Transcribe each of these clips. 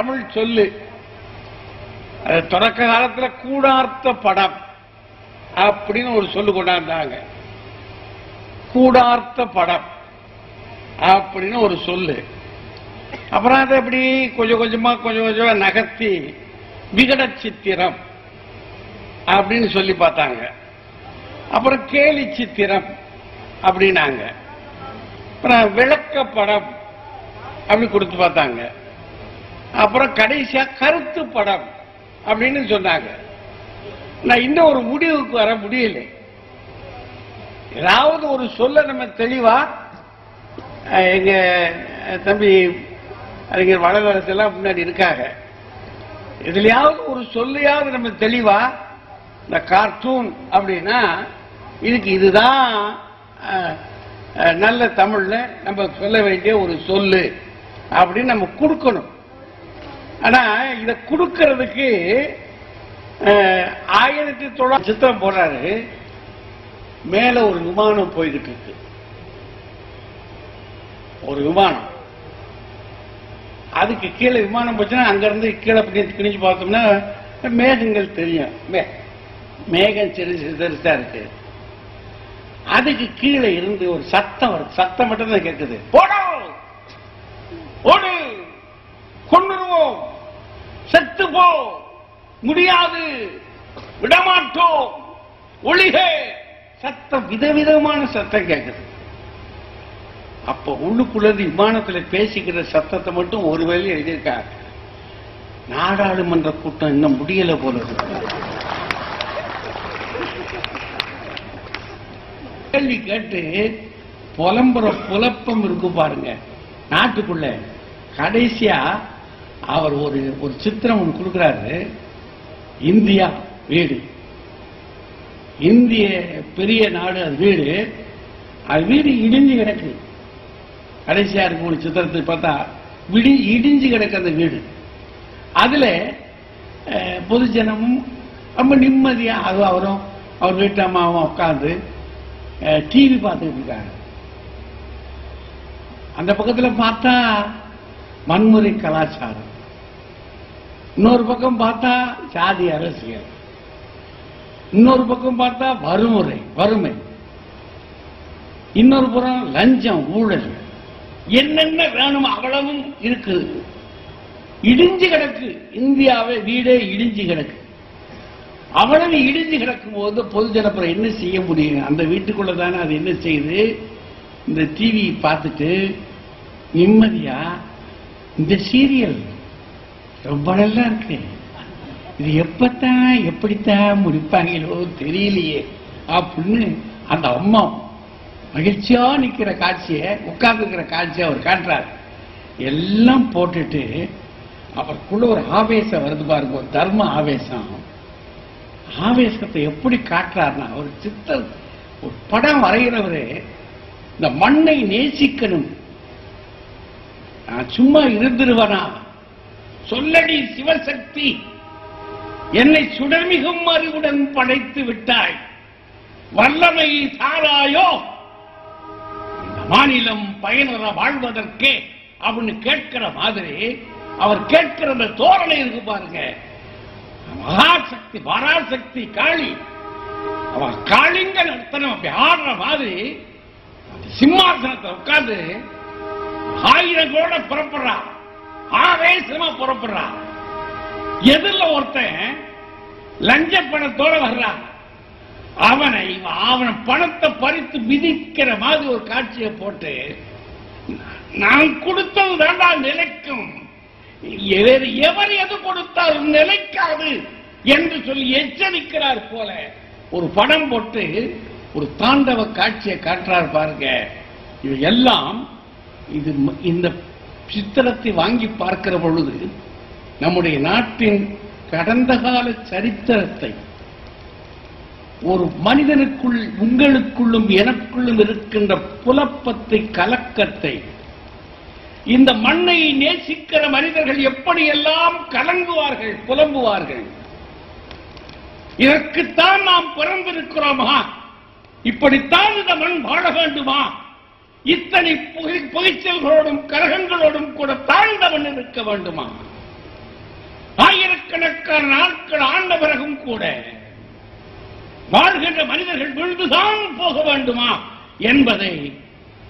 தமிழ் சொல்லு. தொடக்க காலத்துல கூடார்த்த படம் அப்படின்னு ஒரு சொல்லு கொண்டாந்தாங்க. கூடார்த்த படம் அப்படின்னு ஒரு சொல்லு. அப்புறம் அதை அப்படி கொஞ்சம் கொஞ்சமா நகர்த்தி விகட சித்திரம் அப்படின்னு சொல்லி பார்த்தாங்க. அப்புறம் கேலி சித்திரம் அப்படின்னாங்க. அப்புறம் விளக்க படம் அப்படி கொடுத்து பார்த்தாங்க. அப்புறம் கடைசியா கருத்து படம் அப்படின்னு சொன்னாங்க. நான் இன்னும் ஒரு முடிவுக்கு வர முடியல. ஏதாவது ஒரு சொல்ல நம்ம தெளிவா, எங்க தம்பி அறிஞர் வளவரசெல்லாம் முன்னாடி இருக்காங்க, இதுலயாவது ஒரு சொல்லையாவது நம்ம தெளிவா, இந்த கார்ட்டூன் அப்படின்னா இதுக்கு இதுதான் நல்ல தமிழ்ல நம்ம சொல்ல வேண்டிய ஒரு சொல்லு அப்படின்னு நம்ம கொடுக்கணும். ஆனா இத கொடுக்கறதுக்கு 1900 சித்திரம் போடுறாரு. மேல ஒரு விமானம் போய்கிட்டு இருக்கு. ஒரு விமானம், அதுக்கு கீழே விமானம் போச்சுன்னா அங்க இருந்து கீழே கிழிஞ்சு பார்த்தோம்னா மேகங்கள் தெரியும். மேகம் சிறுசா இருக்கு. அதுக்கு கீழே இருந்து ஒரு சத்தம் வருது. சத்தம் மட்டும் தான் கேட்குது. போடும், ஓடு, கொண்டுருவோம், செத்து போ, முடியாது, விடமாட்டோம், ஒளிக. சத்தம் விதவிதமான சத்தம் கேட்குது. அப்ப உள்ளுக்குள்ள விமானத்துல பேசிக்கிற சத்தத்தை மட்டும் ஒரு வேலை எழுதியிருக்காங்க. நாடாளுமன்ற கூட்டம் இன்னும் முடியல போல இருக்கு. கேள்வி கேட்டு புலம்புற புலப்பம் இருக்கு பாருங்க நாட்டுக்குள்ள. கடைசியா அவர் ஒரு சித்திரம் ஒன்று கொடுக்கிறாரு. இந்தியா வீடு, இந்திய பெரிய நாடு, அது வீடு. அது வீடு இடிஞ்சு கிடக்கு. கடைசியா இருக்கு ஒரு சித்திரத்தை பார்த்தா இடிஞ்சு கிடக்கு அந்த வீடு. அதுல பொதுஜனமும் ரொம்ப நிம்மதியா அவரும் அவர் வீட்டு அம்மாவும் உட்கார்ந்து டிவி பார்த்துட்டு இருக்காங்க. அந்த பக்கத்துல பார்த்தா வன்முறை கலாச்சாரம், இன்னொரு பக்கம் பார்த்தா சாதி அரசியல், இன்னொரு பக்கம் பார்த்தா வறுமை, இன்னொரு புறம் லஞ்சம், ஊழல், என்னென்ன வேணும் அவ்வளவும் இருக்கு. இடிஞ்சு கிடக்கு இந்தியாவை, வீடே இடிஞ்சு கிடக்கு. அவ்வளவு இடிஞ்சு கிடக்கும் போது பொதுஜனப்புறம் என்ன செய்ய முடியும்? அந்த வீட்டுக்குள்ளதானே அது என்ன செய்யுது? இந்த டிவி பார்த்துட்டு நிம்மதியா இந்த சீரியல் ரொம்ப நல்லா இருக்கு, இது எப்படித்தான் முடிப்பாங்களோ தெரியலையே அப்படின்னு அந்த அம்மா மகிழ்ச்சியா நிக்கிற காட்சியை, உட்கார்ந்துக்கிற காட்சியை அவர் காட்டுறாரு. எல்லாம் போட்டுட்டு அவருக்குள்ள ஒரு ஆவேசம் வருது பாருங்க, ஒரு தர்ம ஆவேசம். ஆவேசத்தை எப்படி காட்டுறாருன்னா, ஒரு சித்தர், ஒரு படம் வரைகிறவரு இந்த மண்ணை நேசிக்கணும். நான் சும்மா இருந்துருவனா? சொல்லடி சிவசக்தி, என்னை சுடர்மிகும் அறிவுடன் படைத்து விட்டாய், வல்லமை தாராயோ, இந்த மாநிலம் பயனுற வாழ்வதற்கே அப்படின்னு கேட்கிற மாதிரி அவர் கேட்கிற அந்த தோரணை இருக்கு பாருங்க. மகாசக்தி, பராசக்தி, காளி, அவ காளிங்க நடத்தணும் அப்படி ஆடுற மாதிரி சிம்மாசனத்தை உட்கார்ந்து 1000 கோட புறப்படுறா, ஆவேசமா புறப்படுறா. எதிரில் ஒருத்தன் லஞ்ச பணத்தோட வர்றான். அவன் பணத்தை பறித்து மிதிக்கிற மாதிரி ஒரு காட்சியை போட்டு, நான் கொடுத்தது தாண்டா நிலைக்கும், வேறு எவர் எது கொடுத்தாலும் நிலைக்காது என்று சொல்லி எச்சரிக்கிறார் போல ஒரு படம் போட்டு ஒரு தாண்டவ காட்சியை காட்டுறார் பாருங்க. இது எல்லாம் இந்த சித்திரத்தை வாங்கி பார்க்கிற பொழுது நம்முடைய நாட்டின் கடந்த கால சரித்திரத்தை, ஒரு மனிதனுக்குள், உங்களுக்குள்ளும் எனக்குள்ளும் இருக்கின்ற புலப்பத்தை, கலக்கத்தை, இந்த மண்ணை நேசிக்கிற மனிதர்கள் எப்படியெல்லாம் கலங்குவார்கள், புலம்புவார்கள். இதற்குத்தான் நாம் பிறந்திருக்கிறோமா? இப்படித்தான் இந்த மண் வாழ வேண்டுமா? இத்தனை புகைச்சல்களோடும் கலகங்களோடும் கூட தாழ்ந்த மண் இருக்க வேண்டுமா? ஆயிரக்கணக்கான நாட்கள் ஆண்ட பிறகும் கூட வாழ்கின்ற மனிதர்கள் விழுந்துதான் போக வேண்டுமா என்பதை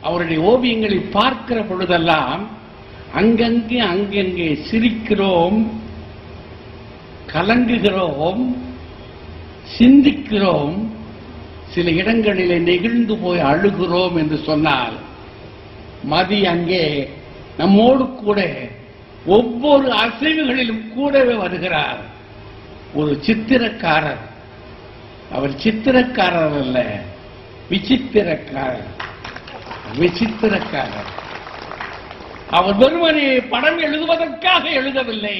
அவருடைய ஓவியங்களை பார்க்கிற பொழுதெல்லாம் அங்கங்கே சிரிக்கிறோம், கலங்குகிறோம், சிந்திக்கிறோம், சில இடங்களிலே நெகிழ்ந்து போய் அழுகிறோம் என்று சொன்னால் மதி அங்கே நம்மோடு கூட ஒவ்வொரு அசைவுகளிலும் கூடவே வருகிறார். ஒரு சித்திரக்காரர். அவர் சித்திரக்காரர் அல்ல, விசித்திரக்காரர். விசித்திரக்காரர். அவர் வெறுமனே படம் எழுதுவதற்காக எழுதவில்லை.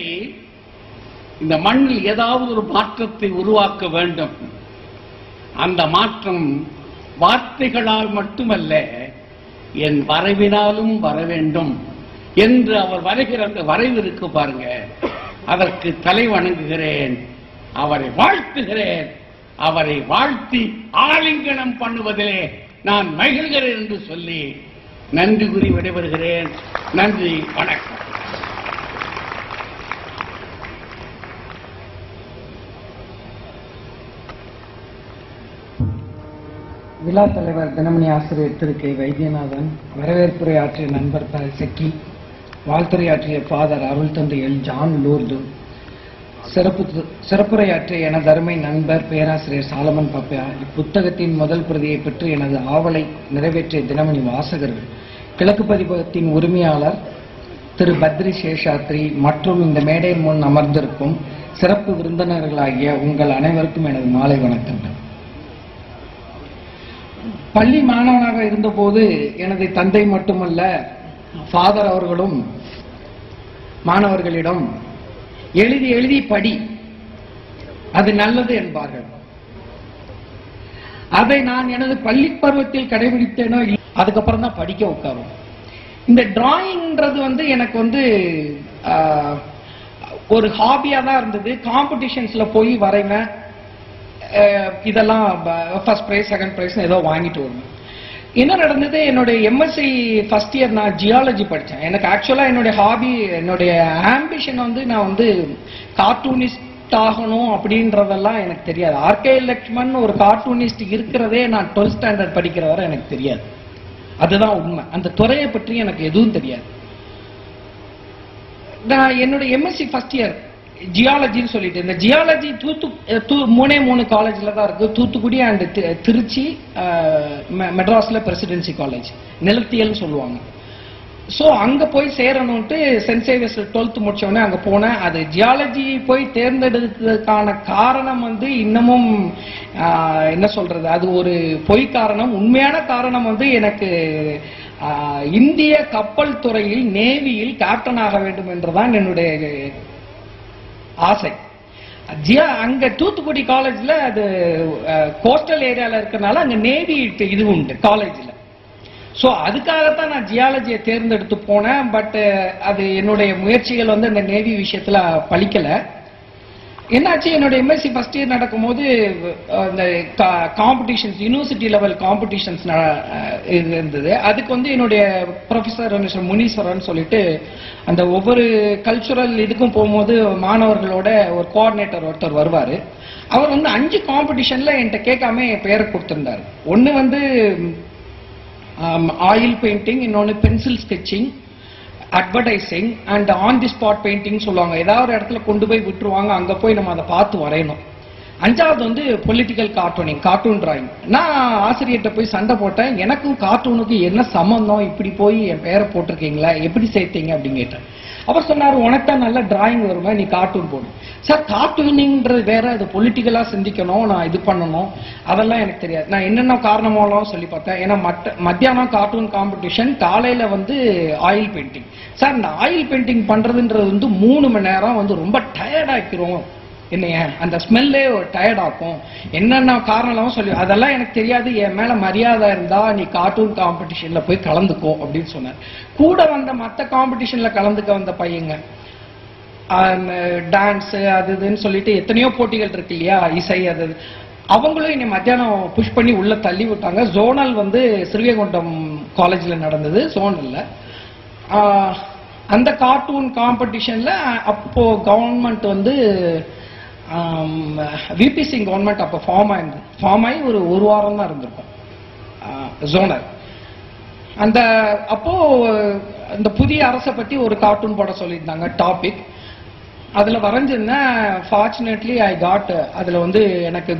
இந்த மண்ணில் ஏதாவது ஒரு மாற்றத்தை உருவாக்க வேண்டும். அந்த மாற்றம் வார்த்தைகளால் மட்டுமல்ல, என் வரைவினாலும் வர வேண்டும் என்று அவர் வரைகிற அந்த வரைவு இருக்கு பாருங்க, அதற்கு தலை வணங்குகிறேன், அவரை வாழ்த்துகிறேன். அவரை வாழ்த்தி ஆலிங்கனம் பண்ணுவதிலே நான் மகிழ்கிறேன் என்று சொல்லி நன்றி கூறி விடைபெறுகிறேன். நன்றி, வணக்கம். விழா தலைவர் தினமணி ஆசிரியர் திரு கே வைத்தியநாதன், வரவேற்புரை ஆற்றிய நண்பர் செக்கி, வாழ்த்துரையாற்றிய ஃபாதர் அருள் தந்தை எல் ஜான் லூர்து, சிறப்புரையாற்றிய எனது அருமை நண்பர் பேராசிரியர் சாலமன் பாப்பா, இப்புத்தகத்தின் முதல் பிரதியை பெற்று எனது ஆவலை நிறைவேற்றிய தினமணி வாசகர்கள், கிழக்கு பதிப்பகத்தின் உரிமையாளர் திரு பத்ரி சேஷாத்ரி மற்றும் இந்த மேடை முன் அமர்ந்திருக்கும் சிறப்பு விருந்தினர்களாகிய உங்கள் அனைவருக்கும் எனது மாலை வணக்கங்கள். பள்ளி மாணவனாக இருந்தபோது எனது தந்தை மட்டுமல்ல, ஃபாதர் அவர்களும் மாணவர்களிடம் எழுதி எழுதி படி, அது நல்லது என்பார்கள். அதை நான் எனது பள்ளி பருவத்தில் கடைபிடித்தேனோ, அதுக்கப்புறம் தான் படிக்க உட்காரும். இந்த டிராயிங்ன்றது எனக்கு ஒரு ஹாபியா தான் இருந்தது. காம்படிஷன்ஸ்ல போய் வரைவேன், இதெல்லாம் ஃபர்ஸ்ட் பிரைஸ் செகண்ட் பிரைஸ் ஏதோ வாங்கிட்டு வருவேன். என்ன நடந்தது, என்னுடைய எம்எஸ்சி ஃபர்ஸ்ட் இயர் நான் ஜியாலஜி படித்தேன். எனக்கு ஆக்சுவலா என்னுடைய ஹாபி, என்னுடைய ஆம்பிஷன் நான் கார்ட்டூனிஸ்ட் ஆகணும் அப்படின்றதெல்லாம் எனக்கு தெரியாது. ஆர்கே லக்ஷ்மன் ஒரு கார்ட்டூனிஸ்ட் இருக்கிறதே நான் 12th ஸ்டாண்டர்ட் படிக்கிற வரை எனக்கு தெரியாது. அதுதான் உண்மை. அந்த துறையை பற்றி எனக்கு எதுவும் தெரியாது. நான் என்னுடைய எம்எஸ்சி ஃபர்ஸ்ட் இயர் ஜியாலஜின்னு சொல்லிட்டு, இந்த ஜியாலஜி மூணு காலேஜ்ல தான் இருக்கு, தூத்துக்குடி அண்ட் திருச்சி, மெட்ராஸ்ல பிரசிடென்சி காலேஜ், நிலத்தியல்னு சொல்லுவாங்க. ஸோ அங்க போய் சேரணும்ட்டு சென்ட் சேவியர்ஸ் 12th முடிச்ச உடனே அங்க போனேன். அது ஜியாலஜி போய் தேர்ந்தெடுக்கிறதுக்கான காரணம் இன்னமும் என்ன சொல்றது, அது ஒரு பொய் காரணம். உண்மையான காரணம் எனக்கு இந்திய கப்பல் துறையில் நேவியில் கேப்டன் ஆக வேண்டும் என்றுதான் என்னுடைய ஆசை. அங்க தூத்துக்குடி காலேஜ்ல அது கோஸ்டல் ஏரியால இருக்கனால அங்க நேவி இது உண்டு காலேஜ்ல. சோ அதுக்காகத்தான் நான் ஜியாலஜியை தேர்ந்தெடுத்து போனேன். பட் அது என்னுடைய முயற்சிகள் அந்த நேவி விஷயத்துல பலிக்கல. என்னாச்சு, என்னோட எம்எஸ்சி ஃபர்ஸ்ட் இயர் நடக்கும் போது இந்த காம்படிஷன்ஸ், யூனிவர்சிட்டி லெவல் காம்படிஷன்ஸ் இருந்தது. அதுக்கு என்னுடைய ப்ரொஃபசர் மிஸ்டர் முனீஸ்வரன் சொல்லிட்டு அந்த ஒவ்வொரு கல்ச்சுரல் இதுக்கும் போகும்போது மாணவர்களோட ஒரு கோஆர்டினேட்டர் ஒருத்தர் வருவாரு. அவர் 5 காம்படிஷன்ல என்கிட்ட கேட்காம பெயரை கொடுத்திருந்தாரு. ஒன்னு ஆயில் பெயிண்டிங், இன்னொன்னு pencil sketching, advertising and on the spot painting சொல்லுவாங்க. ஏதாவது ஒரு இடத்துல கொண்டு போய் விட்டுருவாங்க, அங்க போய் நம்ம அதை பார்த்து வரையணும். 5வது பொலிட்டிக்கல் கார்ட்டூனிங், கார்ட்டூன் டிராயிங். நான் ஆசிரியர்கிட்ட போய் சண்டை போட்டேன், எனக்கும் கார்ட்டூனுக்கு என்ன சம்பந்தம், இப்படி போய் என் பேரை போட்டிருக்கீங்களா, எப்படி சேர்த்தீங்க அப்படின்னு கேட்டேன். அவர் சொன்னார், உனக்கு தான் நல்ல டிராயிங் வருமா, நீ கார்ட்டூன் போடு. சார், கார்ட்டூனிங்கிறது வேற, அது பொலிட்டிக்கலா சிந்திக்கணும், நான் இது பண்ணணும், அதெல்லாம் எனக்கு தெரியாது. நான் என்னென்ன காரணமாலாம் சொல்லி பார்த்தேன். ஏன்னா மத்தியானம் கார்ட்டூன் காம்படிஷன், காலையில ஆயில் பெயிண்டிங். சார், இந்த ஆயில் பெயிண்டிங் பண்றதுன்றது 3 மணி நேரம் ரொம்ப டயர்ட் ஆக்கிறோம் என்னைய, அந்த ஸ்மெல்லே டயர்ட் ஆக்கும், என்னென்ன காரணம் சொல்லி, அதெல்லாம் எனக்கு தெரியாது, என் மேல மரியாதை இருந்தா நீ கார்ட்டூன் காம்படிஷன்ல போய் கலந்துக்கோ அப்படின்னு சொன்னார். கூட வந்த மற்ற காம்படிஷன்ல கலந்துக்க வந்த பையங்க டான்ஸ் அது இதுன்னு சொல்லிட்டு எத்தனையோ போட்டிகள் இருக்கு இல்லையா, இசை, அது அவங்களும் என்னை மத்தியானம் புஷ் பண்ணி உள்ள தள்ளி விட்டாங்க. ஜோனல் ஸ்ரீவைகுண்டம் காலேஜ்ல நடந்தது. ஜோனல்ல அந்த கார்ட்டூன் காம்படிஷன்ல அப்போ கவர்மெண்ட் வந்து விபி சிங் கவர்மெண்ட் அப்போ ஃபார்ம் ஆகி ஒரு வாரம் தான் இருந்திருக்கும் ஜோனர். அப்போ அந்த புதிய அரசை பத்தி ஒரு கார்ட்டூன் போட சொல்லியிருந்தாங்க டாபிக். அதுல வரைஞ்சிருந்தேன். ஃபார்ச்சுனேட்லி ஐ காட், அதுல வந்து எனக்கு